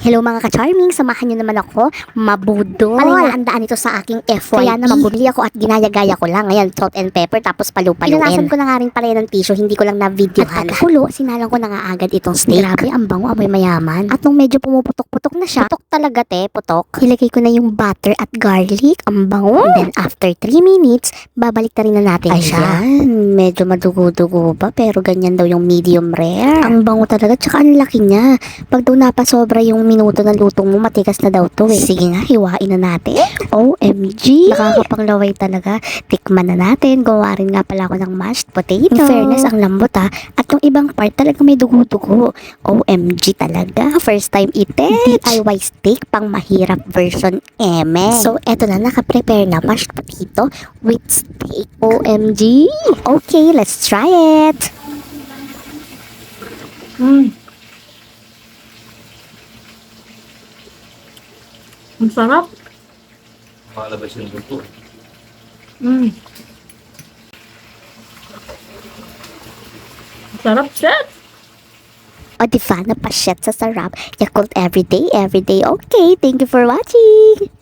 Hello mga ka-charming, samahan nyo naman ako. Mabudol. Palingaandaan ito sa aking FYP. Kaya naman bumili ako at ginaya-gaya ko lang. Ngayon, salt and pepper, tapos palu-paluin. Pinanasan ko na nga rin pala ng tissue, hindi ko lang na-videohan. At pagkakulo, sinalang ko na nga agad itong steak. Grabe, ang bango, amoy mayaman. At nung medyo pumuputok-putok na siya, putok talaga putok. Ilagay ko na yung butter at garlic. Ang bango. And then after 3 minutes, babalik na rin na natin siya. Medyo madugo-dugo pa, pero ganyan daw yung medium rare. Ang bango talaga, tsaka ang laki niya. Pag daw napasobra yung minuto ng lutong mo, matigas na daw to eh. Sige nga, hiwain na natin. OMG! Nakakapanglaway talaga. Tikman na natin. Gawa rin nga pala ako ng mashed potato. In fairness, ang lambot ha. At yung ibang part talaga may dugo-dugo. OMG talaga. First time eaten. DIY steak, pang mahirap version eme. So, eto na, nakaprepare na mashed potato with steak. OMG! Okay, let's try it! Ang sarap. Makalabas yung buto. Sarap, chef. O diba, napasyet sa sarap. Yakult everyday, everyday. Okay, thank you for watching!